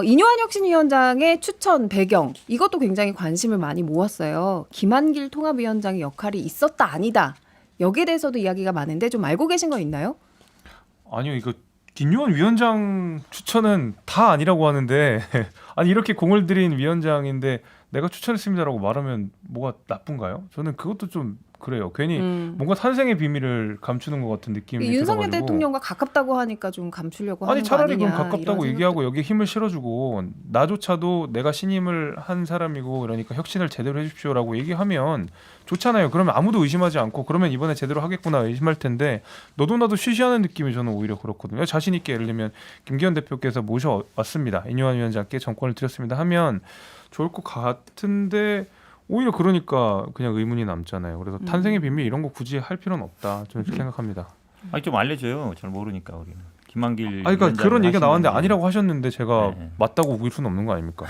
이뇨한 혁신위원장의 추천 배경 이것도 굉장히 관심을 많이 모았어요. 김한길 통합위원장의 역할이 있었다 아니다. 여기에 대해서도 이야기가 많은데 좀 알고 계신 거 있나요? 아니요, 이거 김요한 위원장 추천은 다 아니라고 하는데 아니 이렇게 공을 들인 위원장인데 내가 추천했습니다라고 말하면 뭐가 나쁜가요? 저는 그것도 좀 그래요. 괜히 뭔가 탄생의 비밀을 감추는 것 같은 느낌이 윤석열 들어가지고. 대통령과 가깝다고 하니까 좀 감추려고 하는 아니 거 차라리 아니냐. 그럼 가깝다고 이런 얘기하고 여기에 힘을 실어주고 나조차도 내가 신임을 한 사람이고 그러니까 혁신을 제대로 해주십시오라고 얘기하면 좋잖아요. 그러면 아무도 의심하지 않고 그러면 이번에 제대로 하겠구나 의심할 텐데 너도 나도 쉬쉬하는 느낌이 저는 오히려 그렇거든요. 자신 있게 예를 들면 김기현 대표께서 모셔왔습니다. 이뇨한 위원장께 정권을 드렸습니다 하면 좋을 것 같은데 오히려 그러니까 그냥 의문이 남잖아요. 그래서 탄생의 비밀 이런 거 굳이 할 필요는 없다. 저는 그렇게 생각합니다. 아니 좀 알려줘요. 잘 모르니까 우리는. 김한길. 그러니까 그런 얘기가 나왔는데 하시는데. 아니라고 하셨는데 제가 네. 맞다고 우길 수는 없는 거 아닙니까?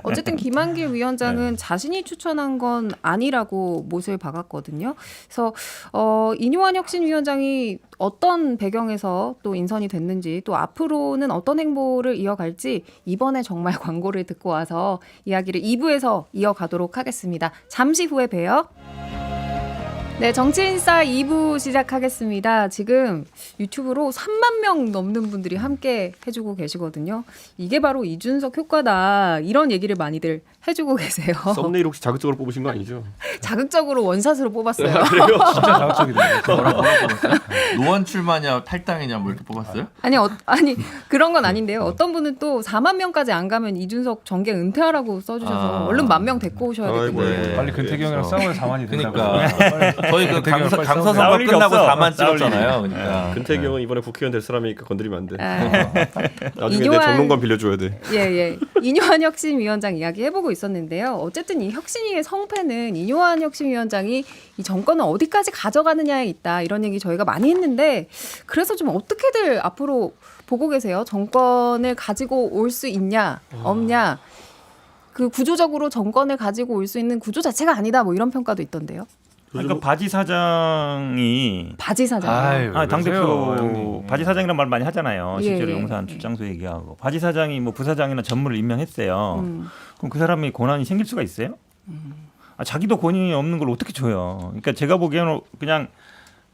어쨌든 김한길 위원장은 자신이 추천한 건 아니라고 못을 박았거든요. 그래서 이뇨한 혁신위원장이 어떤 배경에서 또 인선이 됐는지 또 앞으로는 어떤 행보를 이어갈지 이번에 정말 광고를 듣고 와서 이야기를 2부에서 이어가도록 하겠습니다. 잠시 후에 봬요. 네, 정치인싸 2부 시작하겠습니다. 지금 유튜브로 3만 명 넘는 분들이 함께 해주고 계시거든요. 이게 바로 이준석 효과다. 이런 얘기를 많이들 해주고 계세요. 썸네일 혹시 자극적으로 뽑으신 거 아니죠? 자극적으로 원샷으로 뽑았어요. 그래요? 진짜 자극적이네요. 뭐라고 뽑았어요? 노원 출마냐 탈당이냐 뭐 이렇게 뽑았어요? 아니 그런 건 아닌데요. 어떤 분은 또 4만 명까지 안 가면 이준석 정계 은퇴하라고 써주셔서 얼른 1,000명 데리고 오셔야 아이고, 되겠네요. 네. 빨리 근태경이랑 싸워야 4만이 된다고. 그러니까 저희 그 강서 싸울 선거 일이 끝나고 없어. 4만 싸울 찍었잖아요. 그러니까 근태경은 이번에 국회의원 될 사람이니까 건드리면 안 돼. 나중에 내 이뇨한- 정론관 빌려줘야 돼. 예. 이뇨한 혁신위원장 이야기 해보고 있었는데요. 어쨌든 이 혁신위의 성패는 이뇨한 혁신위원장이 이 정권을 어디까지 가져가느냐에 있다. 이런 얘기 저희가 많이 했는데 그래서 좀 어떻게들 앞으로 보고 계세요? 정권을 가지고 올 수 있냐 없냐. 그 구조적으로 정권을 가지고 올 수 있는 구조 자체가 아니다. 뭐 이런 평가도 있던데요. 그러니까 바지 사장이 바지 사장. 아유, 당 그러세요, 대표 형님. 바지 사장이란 말 많이 하잖아요. 실제로 예. 용산 출장소 얘기하고 바지 사장이 뭐 부사장이나 전무를 임명했어요. 그럼 그 사람이 권한이 생길 수가 있어요? 자기도 권한이 없는 걸 어떻게 줘요? 그러니까 제가 보기에는 그냥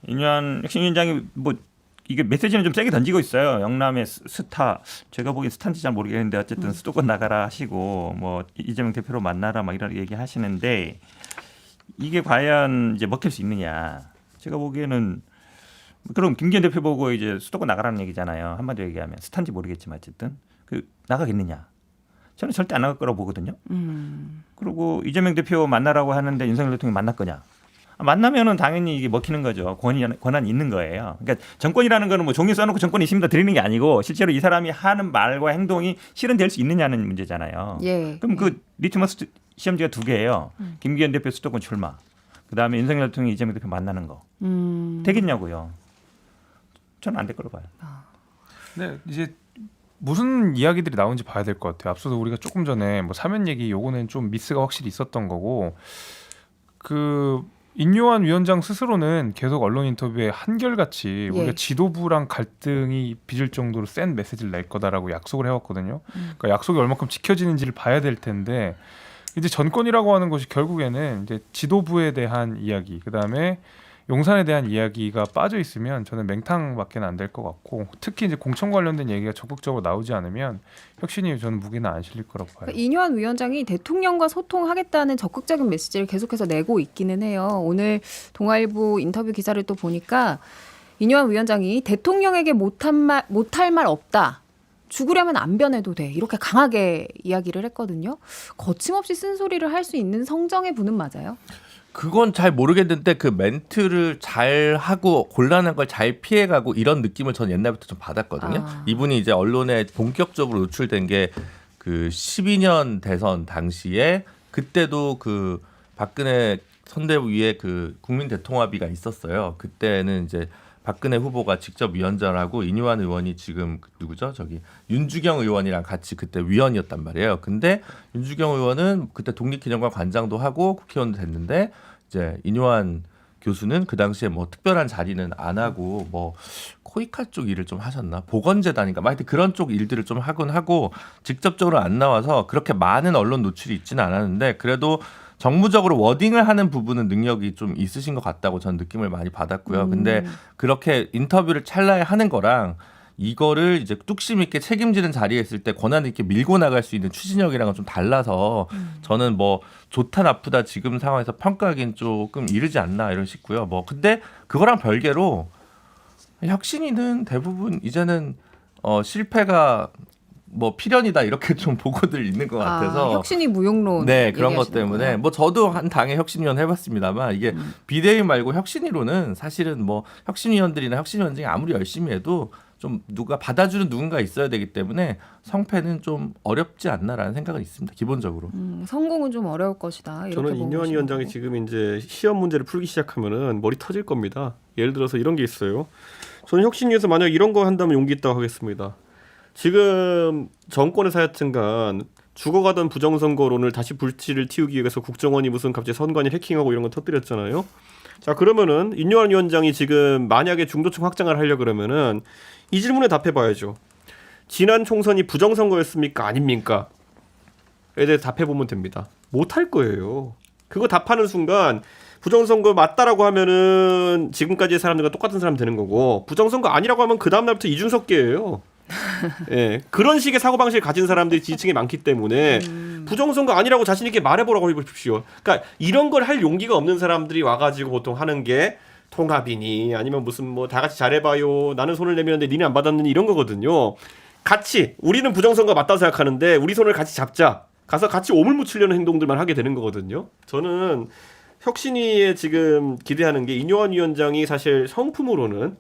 이뇨한 혁신위원장이 뭐 이게 메시지는 좀 세게 던지고 있어요. 영남의 스타, 제가 보기엔 스타인지 잘 모르겠는데 어쨌든 수도권 나가라 하시고 뭐 이재명 대표로 만나라 막 이런 얘기 하시는데 이게 과연 이제 먹힐 수 있느냐? 제가 보기에는 그럼 김기현 대표 보고 이제 수도권 나가라는 얘기잖아요. 한마디로 얘기하면 스타인지 모르겠지만 어쨌든 그 나가겠느냐? 저는 절대 안 나갈 거라고 보거든요. 그리고 이재명 대표 만나라고 하는데 윤석열 대통령이 만날 거냐? 만나면은 당연히 이게 먹히는 거죠. 권한이 있는 거예요. 그러니까 정권이라는 거는 뭐 종이 써놓고 정권이 있습니다 드리는 게 아니고 실제로 이 사람이 하는 말과 행동이 실현될 수 있느냐는 문제잖아요. 예. 그럼 그 리트머스 시험지가 2개예요. 김기현 대표 수도권 출마. 그다음에 윤석열 대통령이 이재명 대표 만나는 거. 되겠냐고요. 저는 안 될 거로 봐요. 네, 이제 무슨 이야기들이 나오는지 봐야 될 것 같아요. 앞서도 우리가 조금 전에 뭐 사면 얘기 요거는 좀 미스가 확실히 있었던 거고 그 인요한 위원장 스스로는 계속 언론 인터뷰에 한결같이 우리가 지도부랑 갈등이 빚을 정도로 센 메시지를 낼 거다라고 약속을 해왔거든요. 그러니까 약속이 얼마큼 지켜지는지를 봐야 될 텐데 이제 정권이라고 하는 것이 결국에는 이제 지도부에 대한 이야기, 그 다음에 용산에 대한 이야기가 빠져 있으면 저는 맹탕밖에 안 될 것 같고 특히 이제 공천 관련된 얘기가 적극적으로 나오지 않으면 혁신이 저는 무게는 안 실릴 거라고 봐요. 그러니까 이뇨한 위원장이 대통령과 소통하겠다는 적극적인 메시지를 계속해서 내고 있기는 해요. 오늘 동아일보 인터뷰 기사를 또 보니까 이뇨한 위원장이 대통령에게 못할 말 없다. 죽으려면 안 변해도 돼. 이렇게 강하게 이야기를 했거든요. 거침없이 쓴소리를 할 수 있는 성정의 분은 맞아요? 그건 잘 모르겠는데 그 멘트를 잘 하고 곤란한 걸 잘 피해가고 이런 느낌을 저는 옛날부터 좀 받았거든요. 이분이 이제 언론에 본격적으로 노출된 게 그 12년 대선 당시에 그때도 그 박근혜 선대위에 그 국민 대통합의가 있었어요. 그때는 이제 박근혜 후보가 직접 위원장하고 이뇨한 의원이 지금 누구죠? 저기 윤주경 의원이랑 같이 그때 위원이었단 말이에요. 근데 윤주경 의원은 그때 독립기념관 관장도 하고 국회의원도 됐는데 이제 이뇨한 교수는 그 당시에 뭐 특별한 자리는 안 하고 뭐 코이카 쪽 일을 좀 하셨나 보건재단인가 하여튼 그런 쪽 일들을 좀 하곤 하고 직접적으로 안 나와서 그렇게 많은 언론 노출이 있지는 않았는데 그래도 정무적으로 워딩을 하는 부분은 능력이 좀 있으신 것 같다고 저는 느낌을 많이 받았고요. 근데 그렇게 인터뷰를 찰나에 하는 거랑 이거를 이제 뚝심 있게 책임지는 자리에 있을 때 권한 있게 밀고 나갈 수 있는 추진력이랑은 좀 달라서 저는 뭐 좋다 나쁘다 지금 상황에서 평가하기는 조금 이르지 않나 이런 싶고요. 뭐 근데 그거랑 별개로 혁신위는 대부분 이제는 실패가 뭐 필연이다 이렇게 좀 보고들 있는 것 같아서 혁신이 무용론. 네 그런 것 얘기하시는 때문에 거예요? 뭐 저도 한 당의 혁신위원 해봤습니다만 이게 비대위 말고 혁신위로는 사실은 뭐 혁신위원들이나 혁신위원장이 아무리 열심히 해도 좀 누가 받아주는 누군가 있어야 되기 때문에 성패는 좀 어렵지 않나라는 생각은 있습니다. 기본적으로. 성공은 좀 어려울 것이다. 이렇게 저는 보고 인요한 계시는 위원장이 거고. 지금 이제 시험 문제를 풀기 시작하면은 머리 터질 겁니다. 예를 들어서 이런 게 있어요. 저는 혁신위에서 만약 이런 거 한다면 용기 있다고 하겠습니다. 지금 정권에서 하여튼간 죽어가던 부정선거론을 다시 불씨를 틔우기 위해서 국정원이 무슨 갑자기 선관위 해킹하고 이런 거 터뜨렸잖아요. 자 그러면은 인요한 위원장이 지금 만약에 중도층 확장을 하려 그러면은 이 질문에 답해봐야죠. 지난 총선이 부정선거였습니까? 아닙니까? 에 대해 답해보면 됩니다. 못할 거예요. 그거 답하는 순간 부정선거 맞다라고 하면은 지금까지의 사람들과 똑같은 사람 되는 거고 부정선거 아니라고 하면 그 다음날부터 이준석계예요. 예, 그런 식의 사고방식을 가진 사람들이 지지층에 많기 때문에 부정선거 아니라고 자신 있게 말해보라고 해보십시오. 그러니까 이런 걸 할 용기가 없는 사람들이 와가지고 보통 하는 게 통합이니 아니면 무슨 뭐 다 같이 잘해봐요. 나는 손을 내밀었는데 니네 안 받았느니 이런 거거든요. 같이 우리는 부정선거 맞다고 생각하는데 우리 손을 같이 잡자. 가서 같이 오물 묻히려는 행동들만 하게 되는 거거든요. 저는 혁신위에 지금 기대하는 게 인요한 위원장이 사실 성품으로는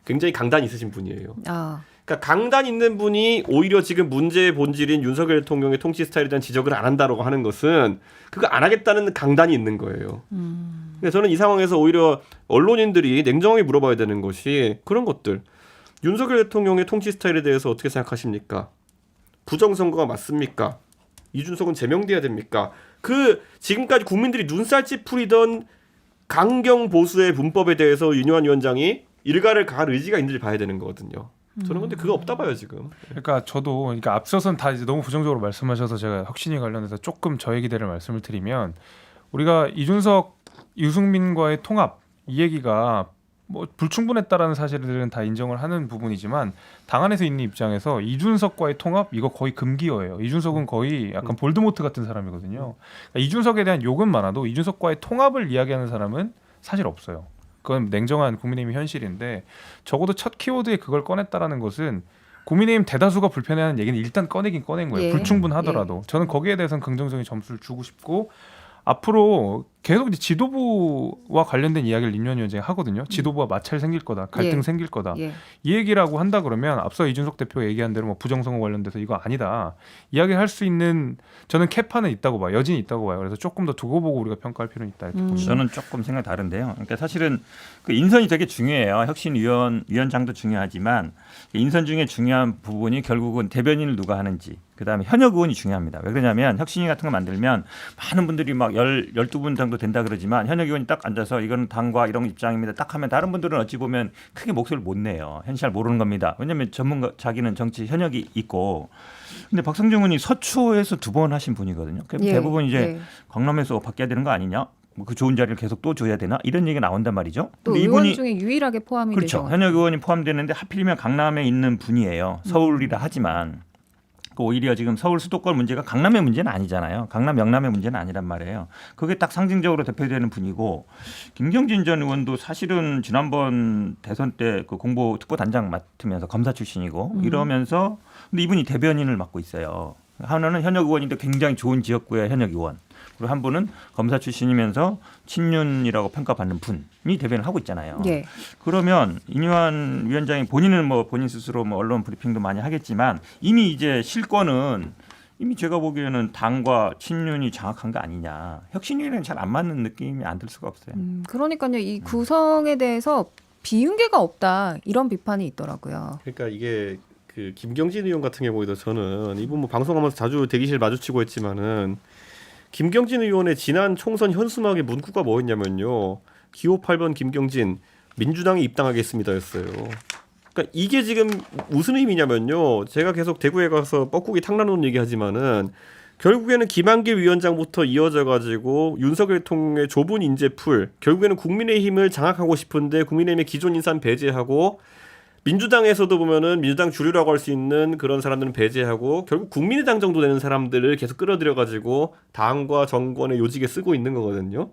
굉장히 강단 있으신 분이에요. 그러니까 강단 있는 분이 오히려 지금 문제의 본질인 윤석열 대통령의 통치 스타일에 대한 지적을 안 한다라고 하는 것은 그거 안 하겠다는 강단이 있는 거예요. 그러니까 저는 이 상황에서 오히려 언론인들이 냉정하게 물어봐야 되는 것이 그런 것들. 윤석열 대통령의 통치 스타일에 대해서 어떻게 생각하십니까? 부정선거가 맞습니까? 이준석은 제명돼야 됩니까? 그 지금까지 국민들이 눈살찌 풀이던 강경 보수의 문법에 대해서 윤요한 위원장이 일가를 가할 의지가 있는지 봐야 되는 거거든요. 저는 근데 그거 없다 봐요 지금. 그러니까 저도 그러니까 앞서선 다 이제 너무 부정적으로 말씀하셔서 제가 혁신위 관련해서 조금 저의 기대를 말씀을 드리면 우리가 이준석, 유승민과의 통합 이 얘기가 뭐 불충분했다라는 사실들은 다 인정을 하는 부분이지만 당 안에서 있는 입장에서 이준석과의 통합 이거 거의 금기어예요. 이준석은 거의 약간 볼드모트 같은 사람이거든요. 그러니까 이준석에 대한 욕은 많아도 이준석과의 통합을 이야기하는 사람은 사실 없어요. 그건 냉정한 국민의힘 현실인데 적어도 첫 키워드에 그걸 꺼냈다라는 것은 국민의힘 대다수가 불편해하는 얘기는 일단 꺼내긴 꺼낸 거예요. 예. 불충분하더라도. 저는 거기에 대해서는 긍정적인 점수를 주고 싶고 앞으로 계속 이제 지도부와 관련된 이야기를 인요한 위원장이 하거든요. 지도부와 마찰 생길 거다, 갈등 예. 생길 거다. 예. 이 얘기라고 한다 그러면 앞서 이준석 대표가 얘기한 대로 뭐 부정선거 관련돼서 이거 아니다 이야기할 수 있는 저는 캐파는 있다고 봐요. 여진이 있다고 봐요. 그래서 조금 더 두고 보고 우리가 평가할 필요는 있다 이렇게 봅니다. 저는 조금 생각이 다른데요. 그러니까 사실은 그 인선이 되게 중요해요. 혁신위원장도 중요하지만 인선 중에 중요한 부분이 결국은 대변인을 누가 하는지 그다음에 현역 의원이 중요합니다. 왜 그러냐면 혁신위 같은 거 만들면 많은 분들이 막 12분 정도 된다 그러지만 현역 의원이 딱 앉아서 이건 당과 이런 입장입니다. 딱 하면 다른 분들은 어찌 보면 크게 목소리를 못 내요. 현실 잘 모르는 겁니다. 왜냐하면 전문가 자기는 정치 현역이 있고 근데 박성중 의원이 서초에서 2번 하신 분이거든요. 예. 대부분 이제 예. 강남에서 바뀌어야 되는 거 아니냐? 그 좋은 자리를 계속 또 줘야 되나? 이런 얘기가 나온단 말이죠. 또 근데 의원 이분이 중에 유일하게 포함이 그렇죠. 되죠. 현역 의원이 포함되는데 하필이면 강남에 있는 분이에요. 서울이라 하지만 그 오히려 지금 서울 수도권 문제가 강남의 문제는 아니잖아요. 강남 영남의 문제는 아니란 말이에요. 그게 딱 상징적으로 대표되는 분이고 김경진 전 의원도 사실은 지난번 대선 때 그 공보 특보단장 맡으면서 검사 출신이고 이러면서 근데 이분이 대변인을 맡고 있어요. 하나는 현역 의원인데 굉장히 좋은 지역구의 현역 의원. 그리고 한 분은 검사 출신이면서 친윤이라고 평가받는 분이 대변을 하고 있잖아요. 예. 그러면 인요한 위원장이 본인은 뭐 본인 스스로 뭐 언론 브리핑도 많이 하겠지만 이미 이제 실권은 이미 제가 보기에는 당과 친윤이 장악한 거 아니냐. 혁신위는 잘 안 맞는 느낌이 안 들 수가 없어요. 그러니까요. 이 구성에 대해서 비윤계가 없다 이런 비판이 있더라고요. 그러니까 이게 그 김경진 의원 같은 경우에도 저는 이분 뭐 방송하면서 자주 대기실 마주치고 했지만은 김경진 의원의 지난 총선 현수막의 문구가 뭐였냐면요. 기호 8번 김경진 민주당에 입당하겠습니다였어요. 그러니까 이게 지금 무슨 의미냐면요. 제가 계속 대구에 가서 뻐꾸기 탕나놓은 얘기하지만은 결국에는 김한길 위원장부터 이어져 가지고 윤석열 통의 좁은 인재풀, 결국에는 국민의힘을 장악하고 싶은데 국민의힘의 기존 인사는 배제하고 민주당에서도 보면은 민주당 주류라고 할 수 있는 그런 사람들은 배제하고 결국 국민의당 정도 되는 사람들을 계속 끌어들여 가지고 당과 정권의 요직에 쓰고 있는 거거든요.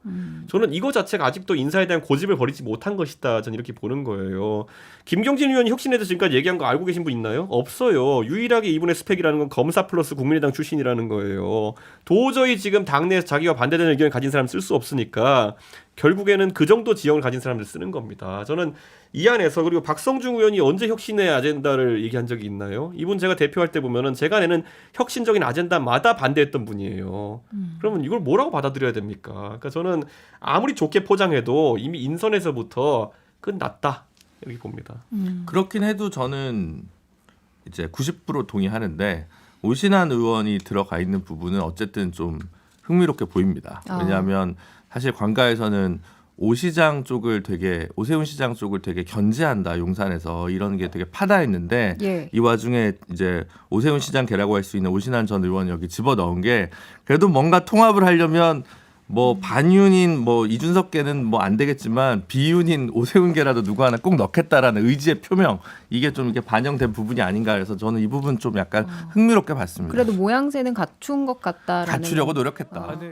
저는 이거 자체가 아직도 인사에 대한 고집을 버리지 못한 것이다. 저는 이렇게 보는 거예요. 김경진 의원이 혁신에서 지금까지 얘기한 거 알고 계신 분 있나요? 없어요. 유일하게 이분의 스펙이라는 건 검사 플러스 국민의당 출신이라는 거예요. 도저히 지금 당내에서 자기와 반대되는 의견을 가진 사람 쓸 수 없으니까 결국에는 그 정도 지형을 가진 사람들 쓰는 겁니다. 저는 이 안에서 그리고 박성중 의원이 언제 혁신의 아젠다를 얘기한 적이 있나요? 이분 제가 대표할 때 보면은 제가 내는 혁신적인 아젠다마다 반대했던 분이에요. 그러면 이걸 뭐라고 받아들여야 됩니까? 그러니까 저는 아무리 좋게 포장해도 이미 인선에서부터 그건 낫다 이렇게 봅니다. 그렇긴 해도 저는 이제 90% 동의하는데 오신환 의원이 들어가 있는 부분은 어쨌든 좀 흥미롭게 보입니다. 왜냐하면 사실 관가에서는 오세훈 시장 쪽을 되게 견제한다 용산에서 이런 게 되게 파다했는데 예. 이 와중에 이제 오세훈 시장 개라고 할 수 있는 오신환 전 의원 여기 집어 넣은 게 그래도 뭔가 통합을 하려면 뭐 반윤인 뭐 이준석 개는 뭐 안 되겠지만 비윤인 오세훈 개라도 누구 하나 꼭 넣겠다라는 의지의 표명 이게 좀 이게 반영된 부분이 아닌가 해서 저는 이 부분 좀 약간 흥미롭게 봤습니다. 그래도 모양새는 갖춘 것 같다라는. 갖추려고 노력했다. 아, 네.